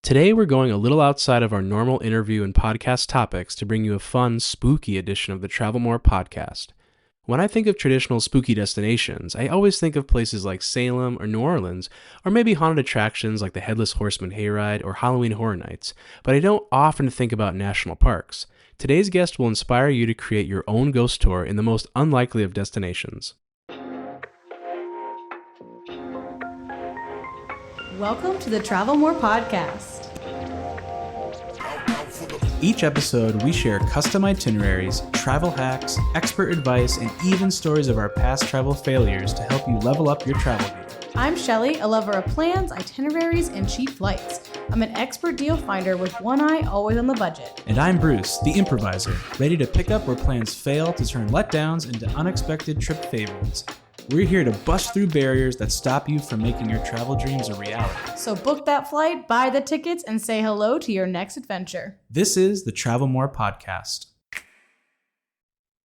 Today, we're going a little outside of our normal interview and podcast topics to bring you a fun, spooky edition of the Travel More podcast. When I think of traditional spooky destinations, I always think of places like Salem or New Orleans, or maybe haunted attractions like the Headless Horseman Hayride or Halloween Horror Nights, but I don't often think about national parks. Today's guest will inspire you to create your own ghost tour in the most unlikely of destinations. Welcome to the Travel More podcast. Each episode, we share custom itineraries, travel hacks, expert advice, and even stories of our past travel failures to help you level up your travel game. I'm Shelly, a lover of plans, itineraries, and cheap flights. I'm an expert deal finder with one eye always on the budget. And I'm Bruce, the improviser, ready to pick up where plans fail to turn letdowns into unexpected trip favorites. We're here to bust through barriers that stop you from making your travel dreams a reality. So book that flight, buy the tickets, and say hello to your next adventure. This is the Travel More podcast.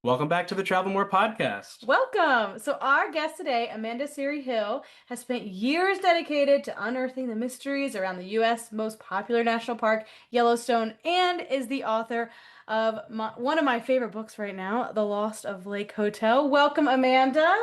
Welcome back to the Travel More podcast. Welcome! So our guest today, Amanda Siri Hill, has spent years dedicated to unearthing the mysteries around the U.S. most popular national park, Yellowstone, and is the author of one of my favorite books right now, The Lost of Lake Hotel. Welcome, Amanda!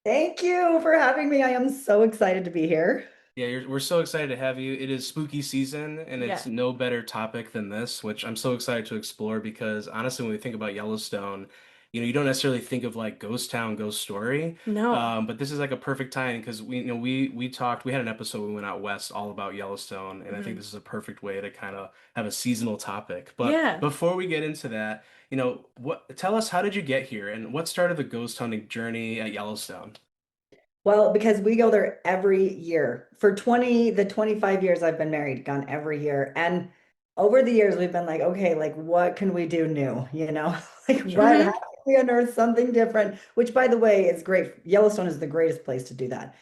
Thank you for having me. I am so excited to be here. Yeah, we're so excited to have you. It is spooky season, and it's no better topic than this, which I'm so excited to explore because honestly, when we think about Yellowstone, you don't necessarily think of like ghost town, ghost story. No. But this is like a perfect time because we had an episode we went out west all about Yellowstone, and I think this is a perfect way to kind of have a seasonal topic. But before we get into that, tell us, how did you get here and what started the ghost hunting journey at Yellowstone? Well, because we go there every year. For the 25 years I've been married, gone every year. And over the years, we've been like, okay, like what can we do new? Like how can we unearth something different? Which, by the way, is great. Yellowstone is the greatest place to do that.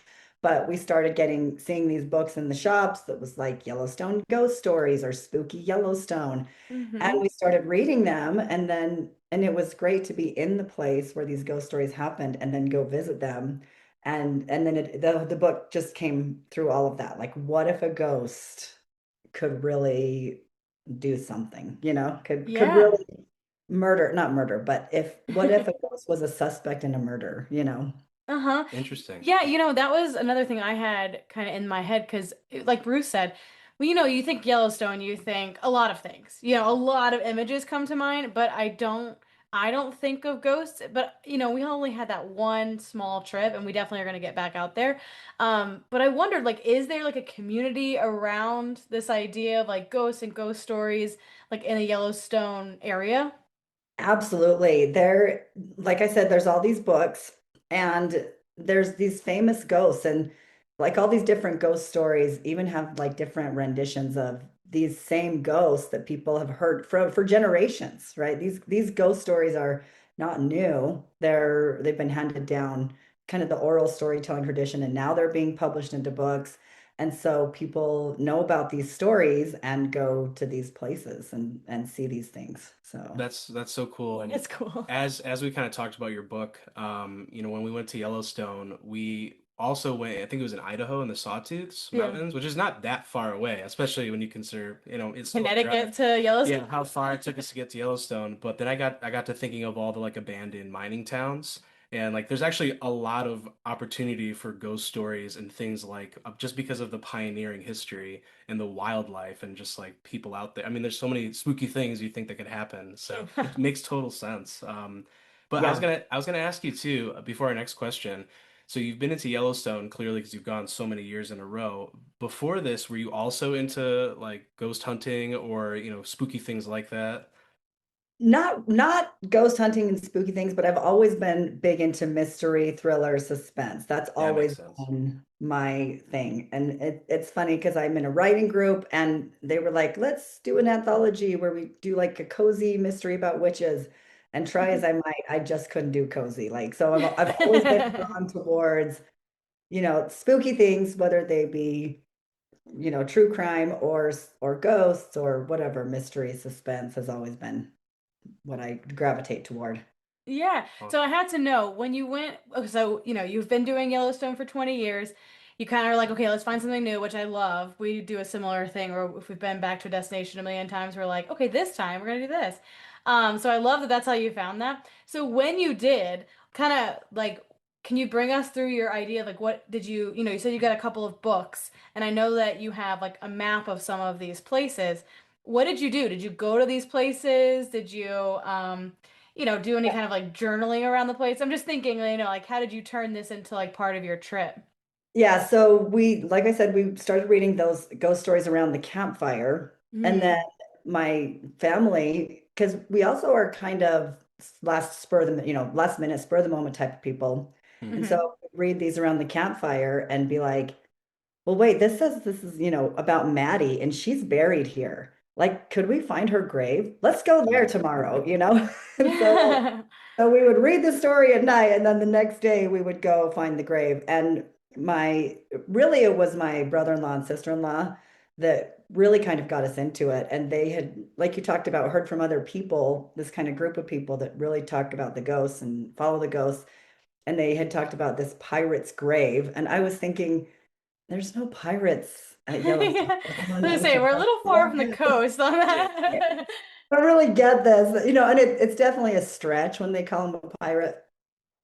But we started seeing these books in the shops that was like Yellowstone ghost stories or spooky Yellowstone. And we started reading them, and it was great to be in the place where these ghost stories happened and then go visit them. And then the book just came through all of that. Like, what if a ghost could really do something, could really murder, not murder, but what if a ghost was a suspect in a murder, Uh-huh. Interesting. Yeah, that was another thing I had kind of in my head because, like Bruce said, well, you think Yellowstone, you think a lot of things. A lot of images come to mind, but I don't think of ghosts. But, we only had that one small trip, and we definitely are going to get back out there. But I wondered, like, is there like a community around this idea of like ghosts and ghost stories, like in the Yellowstone area? Absolutely. Like I said, there's all these books and there's these famous ghosts, and like all these different ghost stories even have like different renditions of these same ghosts that people have heard for generations, right? These ghost stories are not new. They've been handed down, kind of the oral storytelling tradition, and now they're being published into books. And so people know about these stories and go to these places and see these things. So That's so cool. And It's cool. as we kind of talked about your book, when we went to Yellowstone, we also went, I think it was in Idaho in the Sawtooth Yeah. Mountains, which is not that far away, especially when you consider, it's still a Connecticut drive. to Yeah, Yellowstone. how far it took us to get to Yellowstone. But then I got to thinking of all the like abandoned mining towns. And like there's actually a lot of opportunity for ghost stories and things like just because of the pioneering history and the wildlife and just like people out there. I mean, there's so many spooky things you think that could happen. So it makes total sense. But I was yeah. gonna I was gonna ask you too before our next question. So you've been into Yellowstone clearly because you've gone so many years in a row. Before this, were you also into like ghost hunting or spooky things like that? Not ghost hunting and spooky things, but I've always been big into mystery, thriller, suspense. That's Yeah, makes always sense. been my thing. And it's funny because I'm in a writing group and they were like, let's do an anthology where we do like a cozy mystery about witches. And try as I might, I just couldn't do cozy. Like, so I've always been drawn towards, spooky things, whether they be, true crime or ghosts or whatever. Mystery, suspense has always been what I gravitate toward. Yeah. Oh, So I had to know when you went, so, you've been doing Yellowstone for 20 years. you kind of are like, okay, let's find something new, which I love. We do a similar thing, or if we've been back to a destination a million times, we're like, okay, this time we're gonna do this. So I love that that's how you found that. So when you did, kind of like, can you bring us through your idea of like what did you said you got a couple of books, and I know that you have like a map of some of these places. What did you do? Did you go to these places? Did you do any kind of like journaling around the place? I'm just thinking, like how did you turn this into like part of your trip? Yeah, so like I said, we started reading those ghost stories around the campfire. And then Mm. my family, because we also are kind of last minute, spur of the moment type of people. And Mhm. Hmm. so we'd read these around the campfire and be like, well, wait, this says this is, about Maddie and she's buried here. Like, could we find her grave? Let's go there Mm. tomorrow. And so we would read the story at night, and then the next day we would go find the grave. And really, it was my brother-in-law and sister-in-law that really kind of got us into it. And they had, like you talked about, heard from other people, this kind of group of people that really talked about the ghosts and follow the ghosts. And they had talked about this pirate's grave. And I was thinking, there's no pirates at Yellowstone. Yeah. There's no Let's say nature we're a park. little I far don't from the get it. coast on Yeah. that. I don't really get this, and it's definitely a stretch when they call him a pirate.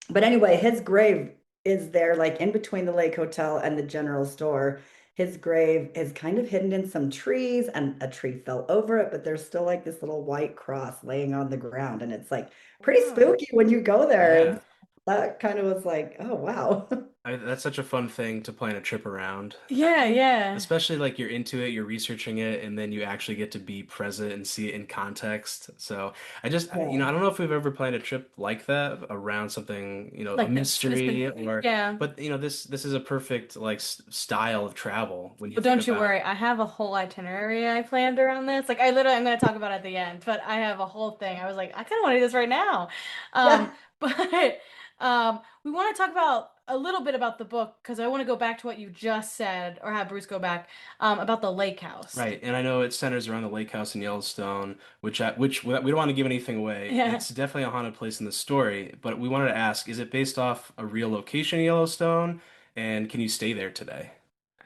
But anyway, his grave is there, like in between the Lake Hotel and the general store. His grave is kind of hidden in some trees, and a tree fell over it, but there's still like this little white cross laying on the ground. And it's like pretty Wow. spooky when you go there. Yeah. And that kind of was like, oh, wow. That's such a fun thing to plan a trip around. Yeah, yeah. Especially like you're into it, you're researching it, and then you actually get to be present and see it in context. So Yeah. I don't know if we've ever planned a trip like that around something, a Like this. This mystery been or, yeah. but this is a perfect like style of travel when you But think don't you about. worry, I have a whole itinerary I planned around this. Like I'm gonna talk about it at the end, but I have a whole thing. I was like, I kind of want to do this right now. Yeah. But we want to talk about a little bit about the book because I want to go back to what you just said, or have Bruce go back, about the lake house. Right, and I know it centers around the lake house in Yellowstone, which we don't want to give anything away. Yeah. It's definitely a haunted place in the story, but we wanted to ask, is it based off a real location in Yellowstone, and can you stay there today?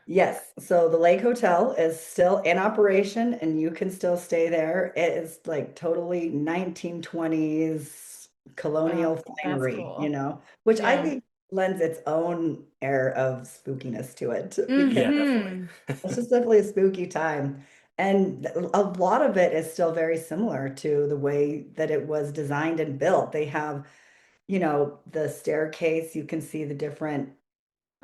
Yes, so the Lake Hotel is still in operation and you can still stay there. It is like totally 1920s Oh, colonial that's finery, cool. which I Yeah. think lends its own air of spookiness to it because Yeah, definitely. Hmm. it's just definitely a spooky time. And a lot of it is still very similar to the way that it was designed and built. They have, the staircase, you can see the different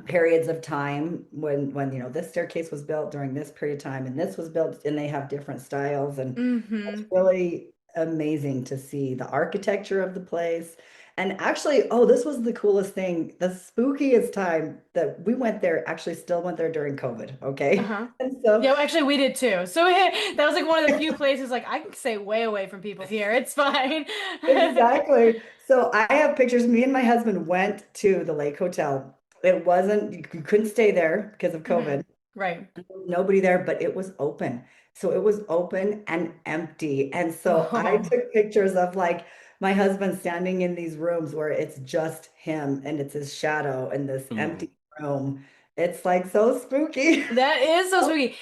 periods of time when this staircase was built during this period of time and this was built, and they have different styles, and it's Hmm. really amazing to see the architecture of the place. And actually, oh, this was the coolest thing, the spookiest time that we went there, actually still went there during COVID, okay. Uh-huh. And so Yeah, well, actually, we did too. So that was like one of the few places like I can stay way away from people here. It's fine. exactly. So I have pictures. Me and my husband went to the Lake Hotel. It wasn't, you couldn't stay there because of Hmm. COVID. Right. Nobody there, but it was open. So it was open and empty. And so I Oh, took pictures of like my husband standing in these rooms where it's just him and it's his shadow in this Ooh. empty room. It's like so spooky. that is so sweet.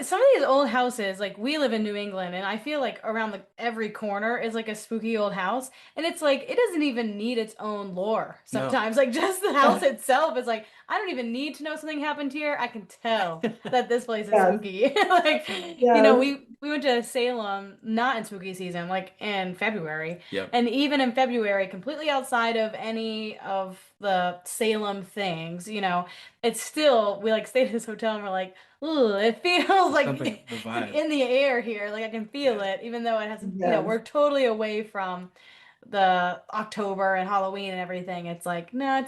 Some of these old houses, like we live in New England, and I feel like around every corner is like a spooky old house, and it's like it doesn't even need its own lore No. sometimes. Like just the house itself is like I don't even need to know something happened here. I can tell that this place is Yes, spooky. Like, yes, we went to Salem not in spooky season, like in February, Yep. and even in February, completely outside of any of the Salem things, it's still we like stayed at this hotel and we're like, ooh, it feels There's like something the vibe. in the air here. Like I can feel Yeah. it, even though it hasn't, yes, we're totally away from the October and Halloween and everything. It's like, no,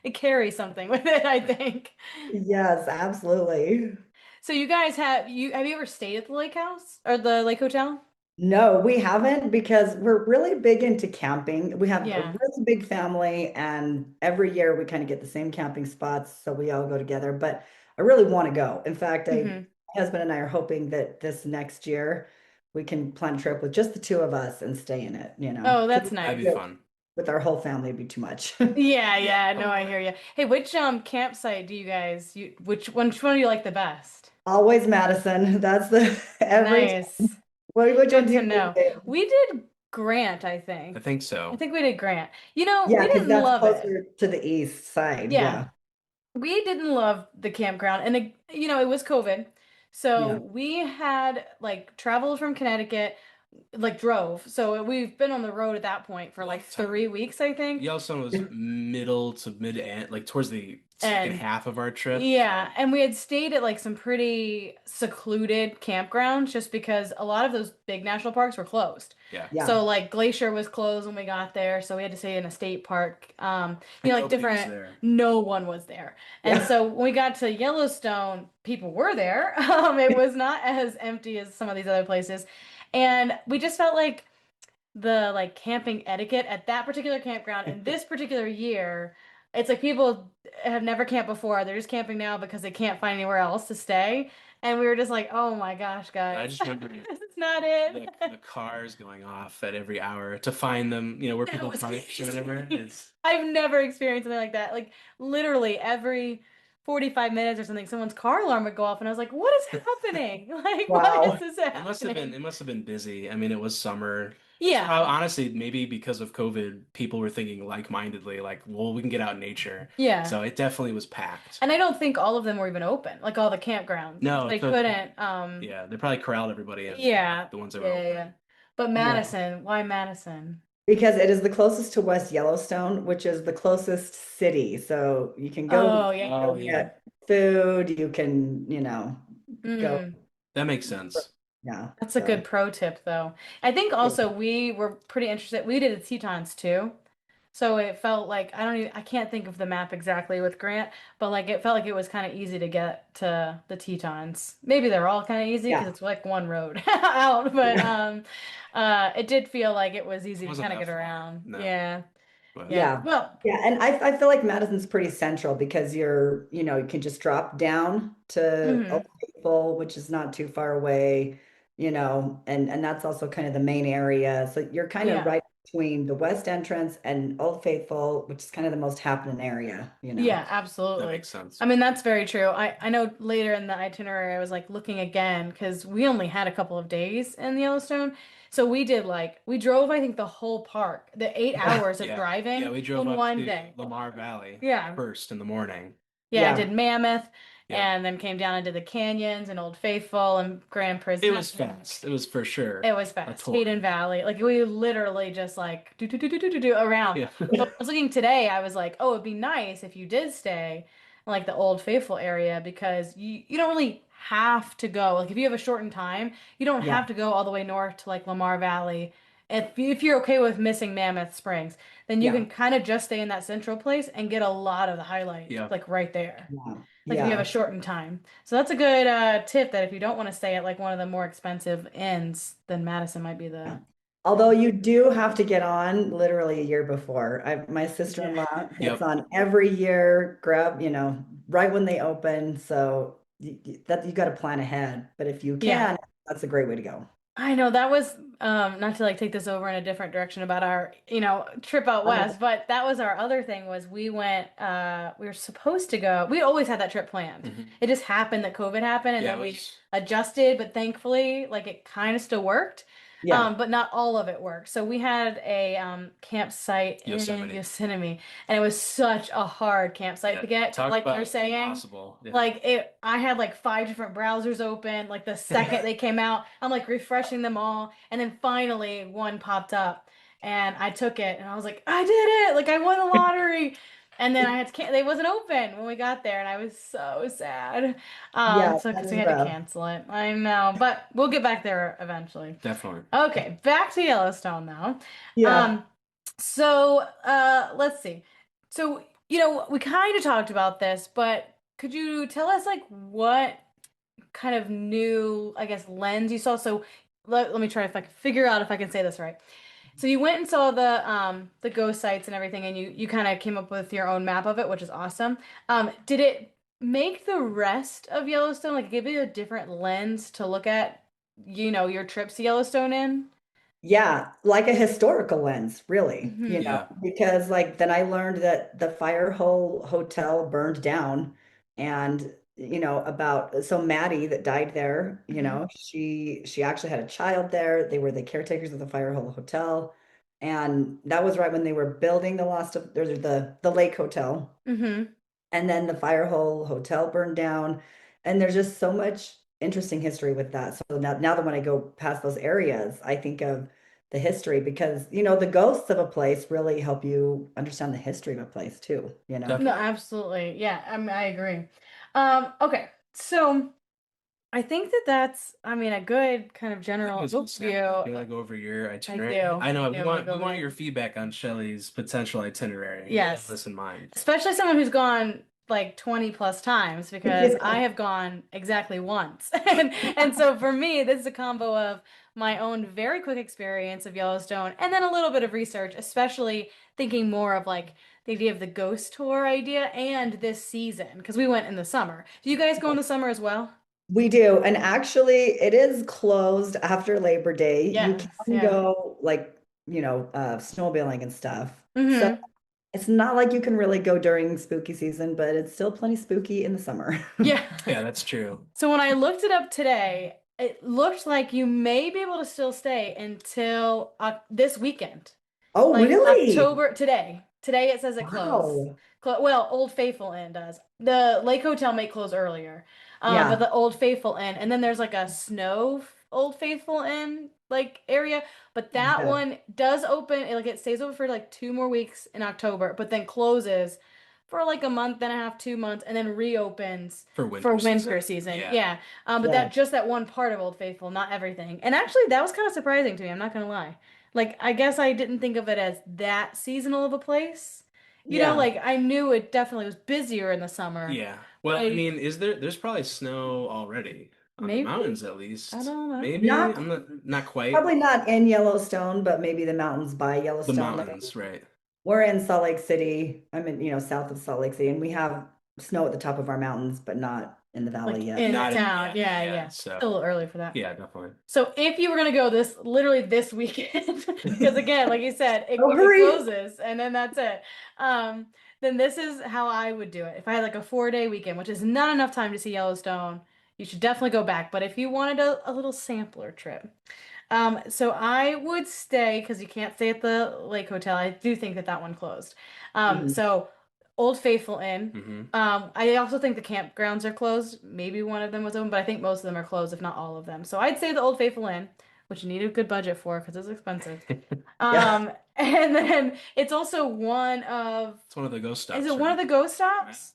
it carries something with it, I think. yes, absolutely. So you guys have you ever stayed at the lake house or the lake hotel? No, we haven't because we're really big into camping. We have a Yeah. really big family, and every year we kind of get the same camping spots, so we all go together. But I really want to go. In fact, Hmm. my husband and I are hoping that this next year we can plan a trip with just the two of us and stay in it, Oh, that's 'Cause That'd be nice. fun. with our whole family, it'd be too much. Yeah, yeah, no, I hear you. Hey, which campsite do you guys which one do you like the best? Always Madison. That's the every time. Nice. Which one Good do to you know. think? We did Grant, I I think. think I so. think we did Grant. Yeah, We because didn't that's love it. closer to the east side. Yeah. Yeah. We didn't love the campground and it was COVID. So Yeah. we had like traveled from Connecticut, like drove. So we've been on the road at that point for like 3 weeks, I think. Yellowstone was middle to mid end, like towards the second And half of our trip. yeah, and we had stayed at like some pretty secluded campgrounds just because a lot of those big national parks were closed. Yeah. Yeah. So like Glacier was closed when we got there, so we had to stay in a state park. And Like nobody was different, there. no one was there. And Yeah. so when we got to Yellowstone, people were there. It was not as empty as some of these other places. And we just felt like the like camping etiquette at that particular campground in this particular year, it's like people have never camped before. They're just camping now because they can't find anywhere else to stay. And we were just like, oh my gosh, I guys, just remember this is not it. the cars going off at every hour to find them, you know, where That people was park or whatever. crazy. It's I've never experienced something like that. Like literally every 45 minutes or something, someone's car alarm would go off, and I was like, what is happening? Like, why is Wow. this it happening? must have been busy. I mean, it was summer. It's Yeah, probably, honestly, maybe because of COVID, people were thinking like-mindedly, like, well, we can get out in nature. yeah. So it definitely was packed. And I don't think all of them were even open, like all the campgrounds. No, They so couldn't, yeah, they probably corralled everybody in, yeah, the ones that were yeah, yeah, open. yeah. But Yeah. Madison, why Madison? Because it is the closest to West Yellowstone, which is the closest city. So you can Oh, Oh go yeah, get food, you can, go, mm, that makes sense. yeah. that's a So good pro tip, though. I think yeah. also we were pretty interested. We did the Tetons too. So it felt like I can't think of the map exactly with Grant, but like it felt like it was kind of easy to get to the Tetons. Maybe they're all kind of easy because Yeah. it's like one road out, but it did feel like it was It easy to wasn't kind of that get far. around. No, Yeah. but Yeah. Yeah. Well, Yeah. And I feel like Madison's pretty central because you can just drop down to Old mhm. Faithful, which is not too far away, and that's also kind of the main area. So you're kind of Yeah. right between the west entrance and Old Faithful, which is kind of the most happening area. Yeah, that absolutely. makes sense. I mean, that's very true. I know later in the itinerary I was like looking again because we only had a couple of days in Yellowstone. So we drove I think the whole park, the eight Yeah. hours of Yeah, yeah, driving we drove in up one to day. Lamar Valley Yeah. first in the morning. Yeah, I did Yeah. Mammoth Yep. and then came down and did the canyons and Old Faithful and Grand It Prison. was fast. It was for sure It was a fast. tour. Hayden Valley. Like we literally just like do around. Yeah. So I was looking today, I was like, oh, it'd be nice if you did stay in like the Old Faithful area because you don't really have to go. Like if you have a shortened time, you don't Yeah. have to go all the way north to like Lamar Valley. If you're okay with missing Mammoth Springs, then you Yeah. can kind of just stay in that central place and get a lot of the highlights Yeah. like right there. Yeah. Like if you have a Yeah. shortened time. So that's a good tip that if you don't want to stay at like one of the more expensive inns, then Madison might be Yeah. the Although you do have to get on literally a year before. My yeah. sister-in-law gets Yep. on every year, right when they open. So that you got to plan ahead. But if you Yeah. can, that's a great way to go. I know that was not to like take this over in a different direction about our, trip out Oh, west, but that was our other thing was we were supposed to go. We always had that trip planned. Mhm. It just happened that COVID happened and Yeah, then it we was adjusted, but thankfully like it kind of still worked. yeah. But not all of it worked. So we had a campsite in Yosemite. Yosemite and it was such a hard campsite Yeah. to get, Talk like you're about saying. impossible. Yeah. I had like five different browsers open. Like the second they came out, I'm like refreshing them all, and then finally one popped up, and I took it, and I was like, I did it! Like I won the lottery. And then I had to can they wasn't open when we got there, and I was so sad. Yeah, So that because we is had to rough. cancel it. I know, but we'll get back there eventually. Definitely. Okay, back to Yellowstone now. Yeah. Um, let's see. So, we kind of talked about this, but could you tell us like what kind of new, I guess, lens you saw? So let me try if I can figure out if I can say this right. So you went and saw the ghost sites and everything, and you kind of came up with your own map of it, which is awesome. Did it make the rest of Yellowstone like give you a different lens to look at, your trips to Yellowstone in? Yeah, like a historical lens, really, Hmm. Yeah. because like then I learned that the Fire Hole Hotel burned down and about so Maddie that died there, Hmm. she actually had a child there. They were the caretakers of the Fire Hole Hotel. And that was right when they were building the Lost of there's the Lake Hotel. Hmm. And then the Fire Hole Hotel burned down. And there's just so much interesting history with that. So now that when I go past those areas, I think of the history because, the ghosts of a place really help you understand the history of a place too. No, Definitely. absolutely. Yeah, I mean, I agree. Okay, so I think that that's, I mean, a good kind of I think general it's good stuff. You overview. want to go over your I itinerary? do. I I know do. we I'm gonna want go we over want that. your feedback on Shelley's potential itinerary. We have Yes. this in mind. Especially someone who's gone like 20 plus times because I have gone exactly once. And so for me, this is a combo of my own very quick experience of Yellowstone and then a little bit of research, especially thinking more of like the idea of the ghost tour idea and this season because we went in the summer. Do you guys go in the summer as well? We do. And actually, it is closed after Labor Day. You Yes, can yeah. go like, snowmobiling and stuff. So Hmm. it's not like you can really go during spooky season, but it's still plenty spooky in the summer. Yeah. Yeah, that's true. So when I looked it up today, it looked like you may be able to still stay until this weekend. Oh, Like really? October today. Today it says it closed. Wow. Well, Old Faithful Inn does. The Lake Hotel may close earlier. But Yeah. the Old Faithful Inn, and then there's like a Old Faithful Inn like area, but that Yeah. one does open, like it stays open for like 2 more weeks in October, but then closes for like a month and a half, 2 months, and then reopens For for winter winter season. season. Yeah. Yeah. But Yeah. that one part of Old Faithful, not everything. And actually that was kind of surprising to me, I'm not gonna lie. Like, I guess I didn't think of it as that seasonal of a place. Yeah. Like I knew it definitely was busier in the summer, Yeah. but Well, I mean, there's probably snow already on the maybe, mountains at I least. don't know. Maybe. Not I'm not quite. Probably not in Yellowstone, but maybe the mountains by The Yellowstone. Like mountains, right? we're in Salt Lake City. I'm in, south of Salt Lake City, and we have snow at the top of our mountains, but not in the valley Like yet. in Not town. yeah, Yeah, yeah. yeah. So Still a little early for that. yeah, definitely. So if you were gonna go literally this weekend, because again, like you said, Oh, it hurry. closes and then that's it. Um, then this is how I would do it. If I had like a 4 day weekend, which is not enough time to see Yellowstone, you should definitely go back. But if you wanted a little sampler trip, so I would stay because you can't stay at the Lake Hotel. I do think that one closed. Mhm. So Old Faithful Inn. Hmm. I also think the campgrounds are closed. Maybe one of them was open, but I think most of them are closed, if not all of them. So I'd say the Old Faithful Inn, which you need a good budget for because it's expensive. Yeah. And then it's also one of, It's one of the ghost is stops, it one of right? the ghost Right. stops?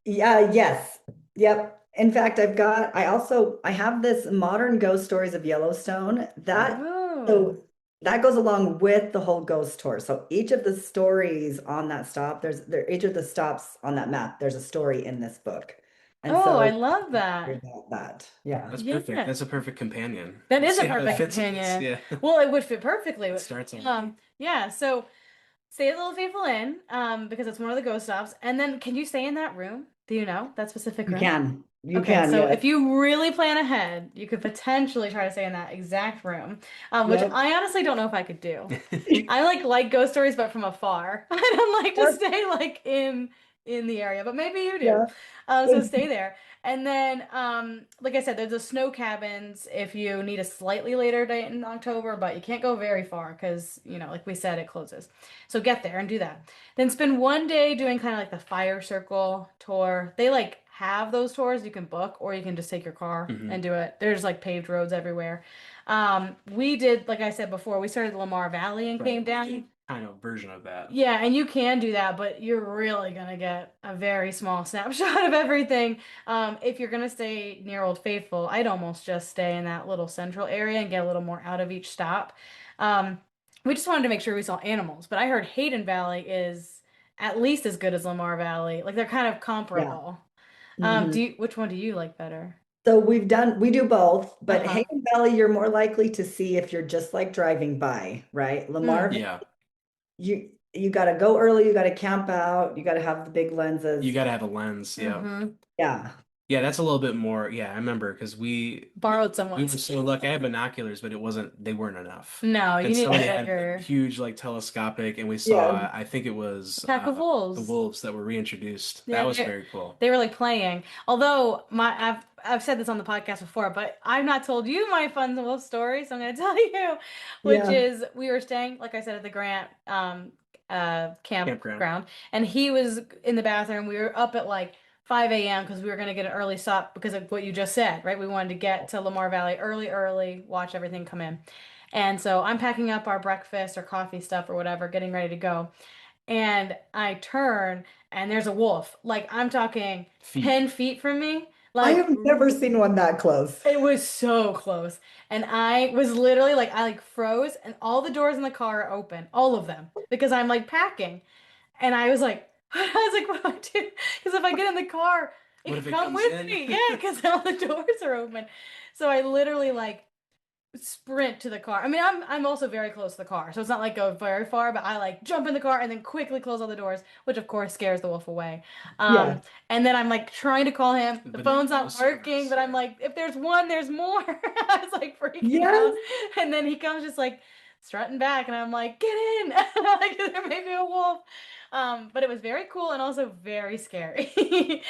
Yeah. Yes. Yep. In fact, I have this modern ghost stories of Yellowstone Oh. so that goes along with the whole ghost tour. So each of the stories on that stop, each of the stops on that map, there's a story in this book. And Oh, I so love that. about that. Yeah. That's perfect. Yeah. That's a perfect companion. That We'll is a see how it perfect fits in this. companion. Yeah. Well, it would fit perfectly It with starts me. on. Yeah, so stay at the Little Faithful Inn, because it's one of the ghost stops. And then can you stay in that room? Do you know that specific You room? can. You Okay, can, so yes. if you really plan ahead, you could potentially try to stay in that exact room, which Yep. I honestly don't know if I could do. I like ghost stories, but from afar. I don't like to Or- stay like in the area, but maybe you do. Yeah. So stay there. And then, like I said, there's the snow cabins if you need a slightly later date in October, but you can't go very far because, like we said, it closes. So get there and do that. Then spend one day doing kind of like the fire circle tour. They like have those tours you can book, or you can just take your car Hmm. and do it. There's like paved roads everywhere. We did, like I said before, we started the Lamar Valley and came Right. down. Kind of version of that. Yeah, and you can do that, but you're really gonna get a very small snapshot of everything. If you're gonna stay near Old Faithful, I'd almost just stay in that little central area and get a little more out of each stop. Um, we just wanted to make sure we saw animals, but I heard Hayden Valley is at least as good as Lamar Valley. Like they're kind of Yeah. comparable. Mhm. Which one do you like better? So we do both, but Uh-huh. Hayden Valley, you're more likely to see if you're just like driving by, right? Lamar, Mm. Yeah. you got to go early, you got to camp out, you got to have the big You lenses. got to have a lens. Yeah. Mm-hmm. Yeah. Yeah, that's a little bit more. Yeah, I remember because Borrowed we were someone's. so lucky. I had binoculars, but they weren't enough. No, you And need a somebody had bigger huge like telescopic, and we Yeah. saw I think it was pack of the wolves. wolves that were reintroduced. That Yeah, was very cool. they were like playing. Although I've said this on the podcast before, but I've not told you my fun wolf story, so I'm going to tell you, which Yeah. is we were staying, like I said, at the Grant Campground. campground, and he was in the bathroom. We were up at like 5 a.m. because we were going to get an early stop because of what you just said, right? We wanted to get to Lamar Valley early, watch everything come in. And so I'm packing up our breakfast or coffee stuff or whatever, getting ready to go. And I turn and there's a wolf. Like I'm talking Feet. 10 feet from me. I Like have never seen one that close. it was so close. And I was literally like, I like froze and all the doors in the car are open, all of them, because I'm like packing. And I was like, I was like, what do I do? Because if I get in the car, it What could if it come comes with in? me. Yeah, because all the doors are open. So I literally like sprint to the car. I mean, I'm also very close to the car, so it's not like go very far, but I like jump in the car and then quickly close all the doors, which of course scares the wolf away. Yeah. And then I'm like trying to call him. The But no, phone's no not working, service. but I'm Yeah. like, if there's one, there's more. I was like freaking out. Yes. And then he comes just like strutting back, and I'm like, get in! Like there may be a wolf. But it was very cool and also very scary. Yes.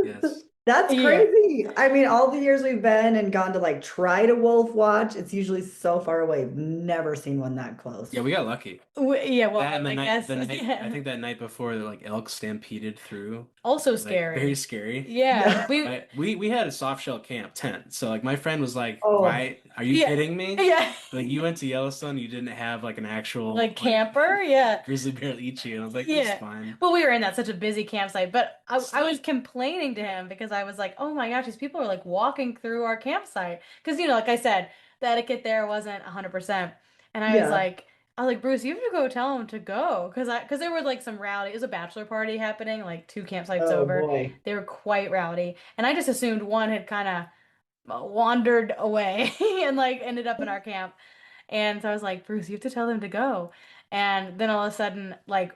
Yes. That's Yeah. crazy. I mean, all the years we've been and gone to like try to wolf watch, it's usually so far away. We've never seen one that Yeah, close. we got lucky. Yeah, well, That and I guess the night, I yeah. think that night before, the like elk stampeded through, Also like very scary. scary. Yeah, Yeah. We had a soft shell camp tent, so like my friend was like, Oh, "Why are you yeah, kidding me? yeah. Like you went to Yellowstone, you didn't have like an actual Like like camper, yeah, grizzly bear to eat you." And I was like, "It's yeah. fine." Well, we were in that such a busy campsite, but I was complaining to him because I was like, oh my gosh, these people are like walking through our campsite. Because, like I said, the etiquette there wasn't 100%. And yeah. I was like, Bruce, you have to go tell him to go. Because there was like some rowdy, it was a bachelor party happening, like two campsites Oh over. boy. They were quite rowdy. And I just assumed one had kind of wandered away and like ended up in our camp. And so I was like, Bruce, you have to tell them to go. And then all of a sudden, like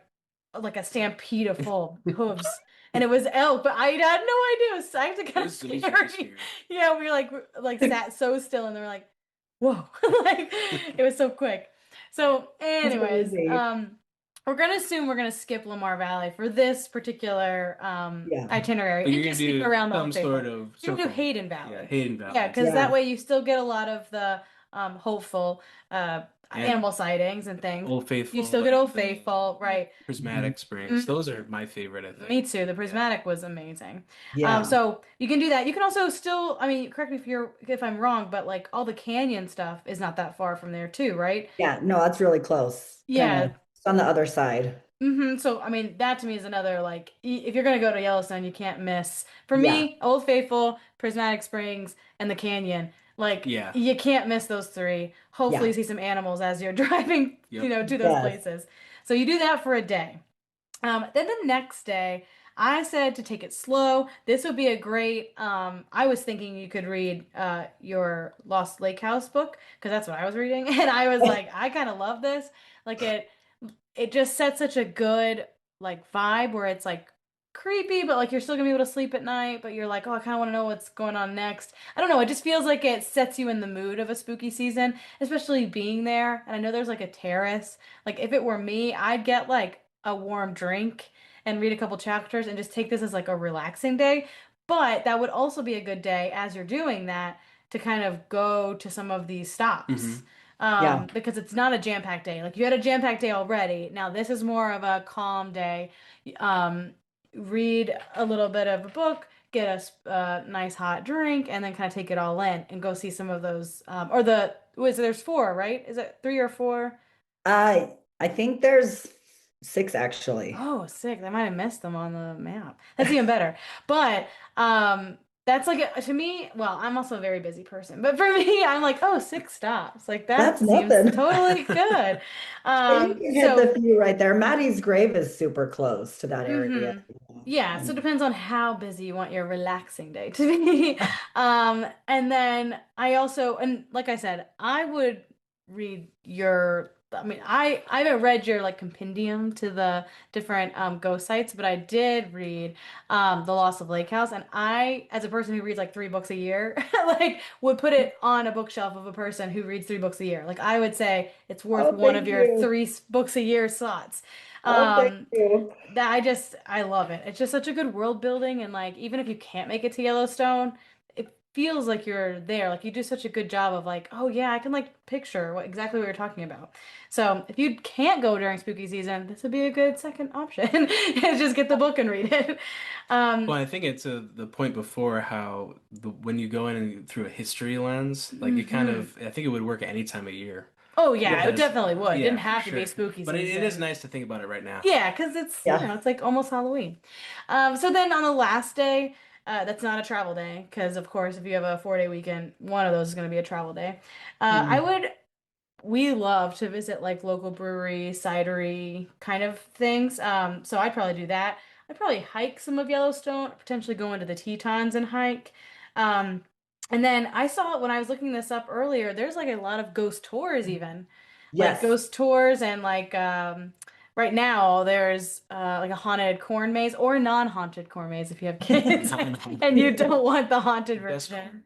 a stampede of full hooves. And it was elk, but I had no idea. It was actually kind of It was really scary. scary. Yeah, we were like sat so still and they were like, whoa. Like it was so quick. So, That's anyways, crazy. we're gonna assume we're gonna skip Lamar Valley for this particular Yeah. itinerary But and you're gonna just stick do around the some Old sort Faithful. of You're gonna do circle. Hayden Yeah, Valley. Hayden Yeah, Valley. because So that Yeah. way you still get a lot of the hopeful and animal sightings and things. Old You Faithful, still get like Old the Faithful, right? Mhm. prismatic springs. Mm, Those are my favorite, I think. me too. The Yeah. prismatic was amazing. Yeah. So you can do that. You can also still, I mean, correct me if I'm wrong, but like all the canyon stuff is not that far from there too, right? Yeah. No, that's really close. Kind of Yeah. on the other side. So I mean, that to me is another like if you're gonna go to Yellowstone, you can't miss. For Yeah. me, Old Faithful, Prismatic Springs, and the canyon. Like Yeah. you can't miss those three. Hopefully, Yeah. you see some animals as you're driving, Yep. to those Yes. places. So you do that for a day. Then the next day, I said to take it slow. This would be a great. I was thinking you could read your Lost Lake House book because that's what I was reading, and I was like, I kind of love this. Like it just sets such a good like vibe where it's like creepy, but like you're still gonna be able to sleep at night, but you're like, oh, I kind of want to know what's going on next. I don't know. It just feels like it sets you in the mood of a spooky season, especially being there. And I know there's like a terrace. Like if it were me, I'd get like a warm drink and read a couple chapters and just take this as like a relaxing day. But that would also be a good day as you're doing that to kind of go to some of these stops. Hmm. Yeah. Because it's not a jam-packed day. Like you had a jam-packed day already. Now this is more of a calm day. Um, Read a little bit of a book, get a nice hot drink, and then kind of take it all in and go see some of those. Or there's four, right? Is it three or four? I think there's six actually. Oh, sick. I might have missed them on the map. That's even better. But that's like to me, well, I'm also a very busy person, but for me, I'm like, oh, six stops. Like That's that seems nothing. totally good. You can hit So the few right there. Maddie's grave is super close to that area. yeah, so it depends on how busy you want your relaxing day to be. And then I also, and like I said, I would read your I mean, I haven't read your like compendium to the different ghost sites, but I did read The Loss of Lake House, and I, as a person who reads like 3 books a year, like would put it on a bookshelf of a person who reads 3 books a year. Like I would say it's worth Oh, one of thank your you. 3 books a year slots. Oh, thank Um, you. that I love it. It's just such a good world building, and like even if you can't make it to Yellowstone, it feels like you're there. Like you do such a good job of like, oh yeah, I can like picture what exactly what you're talking about. So if you can't go during spooky season, this would be a good second option. Is just get the book and read it. Um, Well, I think it's the point before how when you go in and through a history lens, like you kind mhm. of, I think it would work at any time of year Oh yeah, it because, definitely would. yeah, Didn't for have to be sure. spooky But it is season. nice to think about it right now. Yeah, because it's, Yeah. it's like almost Halloween. So then on the last day, that's not a travel day, because of course, if you have a 4-day weekend, one of those is going to be a travel day. Hmm. We love to visit like local brewery, cidery kind of things. So I'd probably do that. I'd probably hike some of Yellowstone, potentially go into the Tetons and hike. Um, and then I saw when I was looking this up earlier, there's like a lot of ghost tours even like Yes. ghost tours and like right now there's like a haunted corn maze or a non-haunted corn maze if you have kids and you don't want the haunted That's version.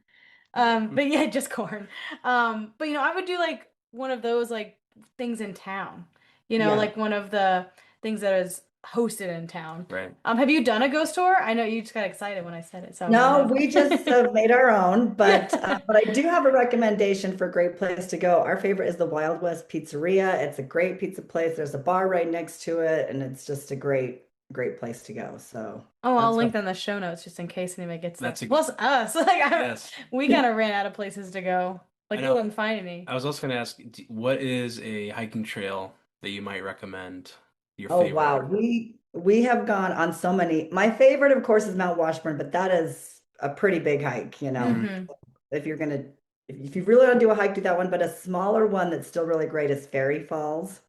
cool. But yeah, just corn. But I would do like one of those like things in town. Yeah. Like one of the things that is hosted in town. Right. Have you done a ghost tour? I know you just got excited when I said it, so I No, wanted we just to made our own, know. but I do have a recommendation for a great place to go. Our favorite is the Wild West Pizzeria. It's a great pizza place. There's a bar right next to it, and it's just a great place to go. So Oh, I'll that's link what. them in the show notes just in case anybody gets there. That's a Plus us, like yes. we kind of ran out of places to go. I Like you know. wouldn't find me. I was also going to ask, what is a hiking trail that you might recommend? Your Oh favorite? wow, we have gone on so many. My favorite, of course, is Mount Washburn, but that is a pretty big hike, you know. Hmm. Mm-hmm. If you're gonna, if you really want to do a hike, do that one. But a smaller one that's still really great is Fairy Falls,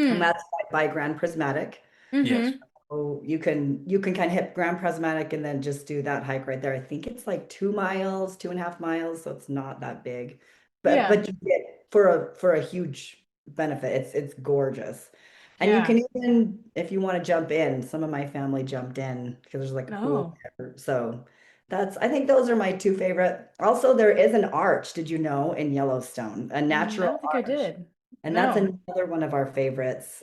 and Mm. that's by Grand Prismatic. Yes. Mm-hmm. Oh, you can kind of hit Grand Prismatic and then just do that hike right there. I think it's like 2 miles, 2.5 miles, so it's not that big. Yeah. But you get for a huge benefit. It's gorgeous. And you Yeah. can even, if you want to jump in, some of my family jumped in because there's like a pool No. there. So I think those are my two favorite. Also, there is an arch, did you know, in Yellowstone, a I natural don't think I arch. did. And that's No. another one of our favorites.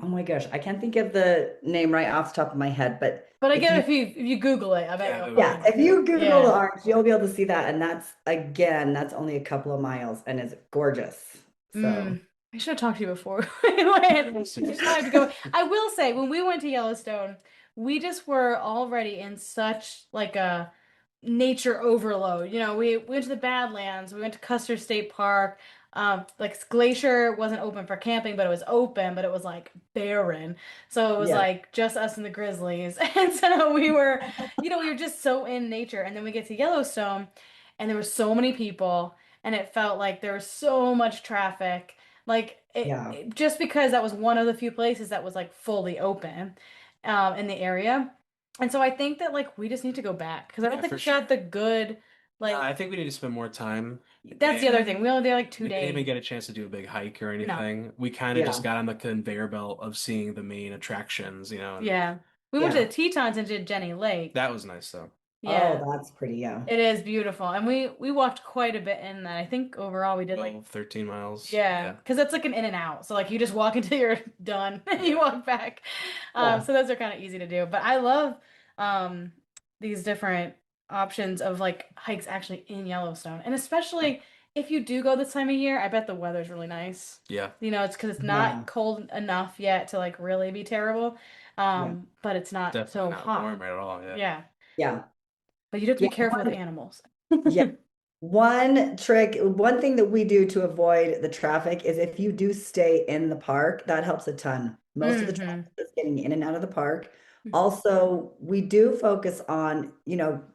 Oh my gosh, I can't think of the name right off the top of my head, but But I if get you, if you Google it, I bet Yeah, you'll it would yeah, find come if it. up. you Google the Yeah. arch, you'll be able to see that. And that's only a couple of miles and it's gorgeous. So, Mm. I should have talked to you before we went. You just have to go. I will say, when we went to Yellowstone, we just were already in such like a nature overload. We went to the Badlands, we went to Custer State Park. Like Glacier wasn't open for camping, but it was open, but it was like barren. So it was yeah, like just us and the Grizzlies. And so we were just so in nature. And then we get to Yellowstone, and there were so many people, and it felt like there was so much traffic. Like yeah, just because that was one of the few places that was like fully open in the area. And so I think that like we just need to go back because I don't Yeah, think for we sure. got the good No, like I think we need to spend more time. that's the other thing. We only did like two We didn't even days. get a chance to do a big hike or No. anything. We kind of just yeah, got on the conveyor belt of seeing the main attractions, and Yeah. We went to yeah. the Tetons and did Jenny Lake. that was nice though. Oh, Yeah. that's pretty. Yeah, It is beautiful. And we walked quite a bit in that. I think overall we did like 12, 13 miles. yeah, Yeah. because that's like an in and out. So like you just walk until you're done and you Yeah. walk back. yeah, So those are kind of easy to do. But I love um these different options of like hikes actually in Yellowstone. And especially if you do go this time of year, I bet the weather's really nice. Yeah. It's because it's yeah, not cold enough yet to like really be terrible. yeah, But it's not Definitely so not hot. warm at all. Yeah. Yeah. yeah, But you do have to yeah. be careful with animals. Yeah. One thing that we do to avoid the traffic is if you do stay in the park, that helps a ton. Most of the Hmm. traffic is getting in and out of the park. Also, we do focus on,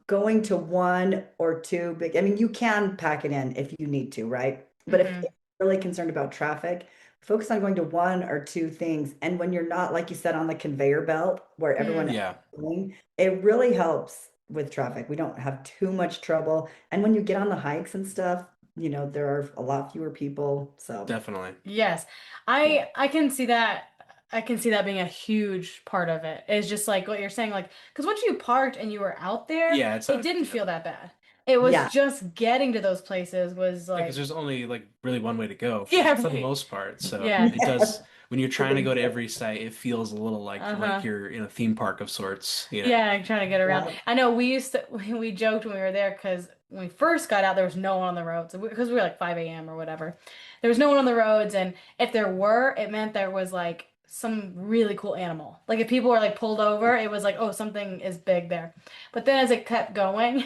going to one or two big, I mean, you can pack it in if you need to, right? But if Hmm. you're really concerned about traffic, focus on going to one or two things. And when you're not, like you said, on the conveyor belt where everyone else Hmm. Yeah. is going, it really helps with traffic. We don't have too much trouble. And when you get on the hikes and stuff, there are a lot fewer people. So Definitely. Yes. I can see that. I can see that being a huge part of it. It's just like what you're saying, like, because once you parked and you were out there, Yeah, it's it not, didn't yeah. feel that bad. It was yeah, just getting to those places was Yeah, like, because there's only like really one way to go yeah, for the right. most part. So Yeah. it does, when you're trying to go to yeah, every site, it feels a little like Uh-huh. you're in a theme park of sorts. Yeah, I'm trying to get around. yeah, I know we used to, we joked when we were there because when we first got out, there was no one on the roads because we were like 5 a.m. or whatever. There was no one on the roads, and if there were, it meant there was like some really cool animal. Like if people were like pulled over, it was like, oh, something is big there. But then as it kept going,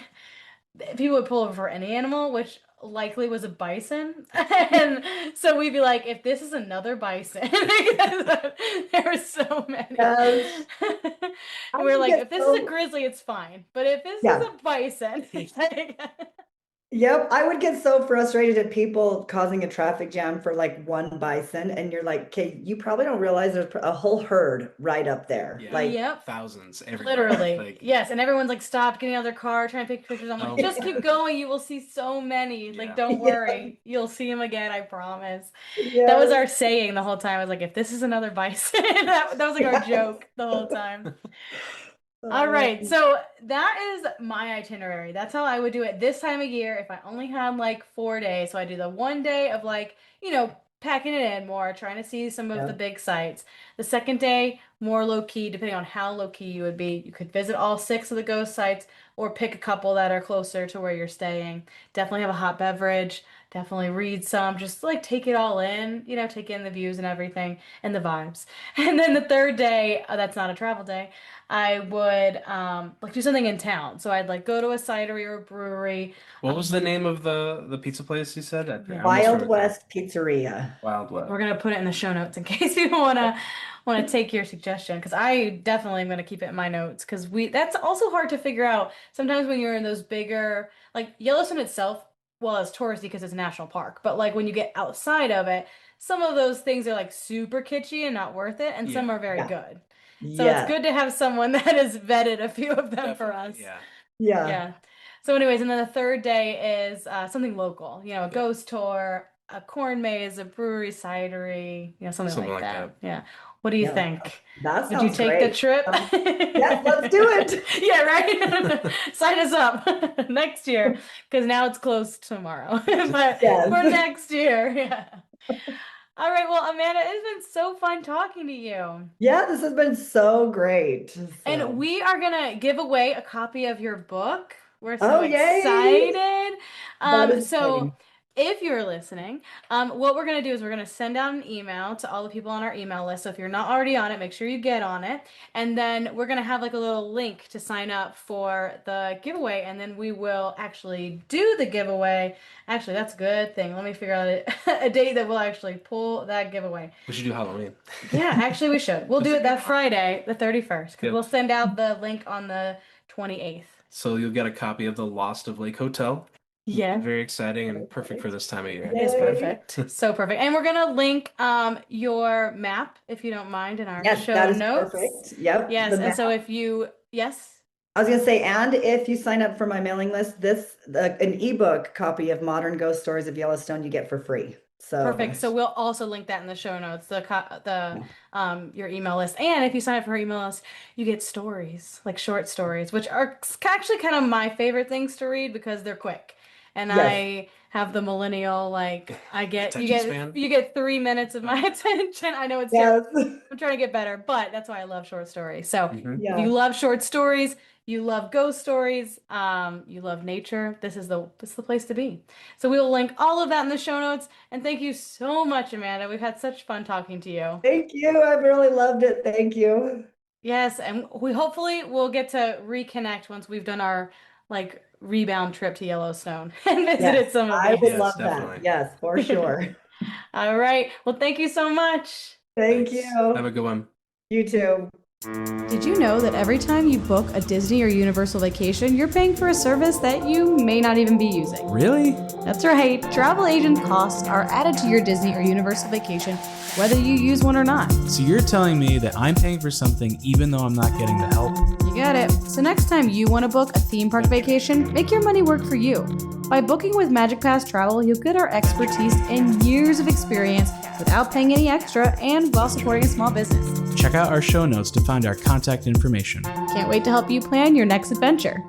people would pull over for any animal, which likely was a bison. And so we'd be like, if this is another bison, because there were so many. yes. I And we were would like, get if this is a so grizzly, it's fine. But if this is yeah. a bison, it's like, Yep, I would get so frustrated at people causing a traffic jam for like one bison, and you're like, okay, you probably don't realize there's a whole herd right up there. Yeah, Like, yep. thousands everywhere. Literally. Like, Yes, and everyone's like stopped getting out of their car, trying to take pictures. I'm oh like, my just keep God. going. You will see so many. Yeah. Like, don't yeah, worry. You'll see them again, I promise. That was yes, our saying the whole time. I was like, if this is another bison, that was like our yes. joke the whole time. All Uh, right, so that is my itinerary. That's how I would do it this time of year if I only had like 4 days. So I do the one day of like, packing it in more, trying to see some of the yeah, big sites. The second day, more low key, depending on how low key you would be. You could visit all 6 of the ghost sites or pick a couple that are closer to where you're staying. Definitely have a hot beverage, definitely read some, just like take it all in, take in the views and everything and the vibes. And then the third day, that's not a travel day. I would like do something in town. So I'd like go to a cidery or a brewery. What was the name of the pizza place you said? I Yeah. almost Wild wrote it down. West Pizzeria. Wild West. We're gonna put it in the show notes in case people wanna take your suggestion because I definitely am gonna keep it in my notes because that's also hard to figure out sometimes when you're in those bigger like Yellowstone itself. Well, it's touristy because it's a national park, but like when you get outside of it, some of those things are like super kitschy and not worth it, and some Yeah, are very Yeah, good. So it's yeah, good to have someone that has vetted a few of them for us. definitely. Yeah. yeah, Yeah. So, anyways, and then the third day is something local, a Yeah. ghost tour, a corn maze, a brewery, cidery, something Something like like that. that. Yeah. What do you yeah. think? That Would you sounds take the great. trip? Yes, let's do it. Yeah, right? Sign us up next year because now it's closed tomorrow. But for Yes. next year, yeah. All right. Well, Amanda, it's been so fun talking to you. Yeah, this has been so great. And So, we are gonna give away a copy of your book. We're so oh, yay. excited. That is So exciting. if you're listening, what we're gonna do is we're gonna send out an email to all the people on our email list. So if you're not already on it, make sure you get on it. And then we're gonna have like a little link to sign up for the giveaway, and then we will actually do the giveaway. Actually, that's a good thing. Let me figure out a date that we'll actually pull that giveaway. We should do Halloween. Yeah, actually we should. We'll do it that Friday, the 31st, because Yep. we'll send out the link on the 28th. So you'll get a copy of The Lost of Lake Hotel. Yeah, Very exciting and perfect for this time of year. it's Yay. perfect. So perfect. And we're gonna link your map, if you don't mind, in our Yes, show that is notes. perfect. Yep. Yes, The and map. so yes. I was gonna say, and if you sign up for my mailing list, an ebook copy of Modern Ghost Stories of Yellowstone you get for free. So Perfect. So we'll also link that in the show notes, your email list. And if you sign up for our email list, you get stories, like short stories, which are actually kind of my favorite things to read because they're quick. And yes, I have the millennial, like you Attention span. get 3 minutes of my attention. I know it's yes, I'm trying to get better, but that's why I love short stories. So Mhm. if yeah. you love short stories, you love ghost stories, you love nature, this is the place to be. So we will link all of that in the show notes. And thank you so much, Amanda. We've had such fun talking to you. Thank you. I've really loved it. Thank you. Yes, and we hopefully will get to reconnect once we've done our like rebound trip to Yellowstone and visited Yes, some of I would these. Yes, love definitely. that. Yes, for sure. All right. Well, thank you so much. Thank Thanks. Have you. a good one. You too. Did you know that every time you book a Disney or Universal vacation, you're paying for a service that you may not even be using? Really? That's right. Travel agent costs are added to your Disney or Universal vacation, whether you use one or not. So you're telling me that I'm paying for something even though I'm not getting the help? You got it. So next time you want to book a theme park vacation, make your money work for you. By booking with Magic Pass Travel, you'll get our expertise and years of experience without paying any extra and while supporting a small business. Check out our show notes to find our contact information. Can't wait to help you plan your next adventure.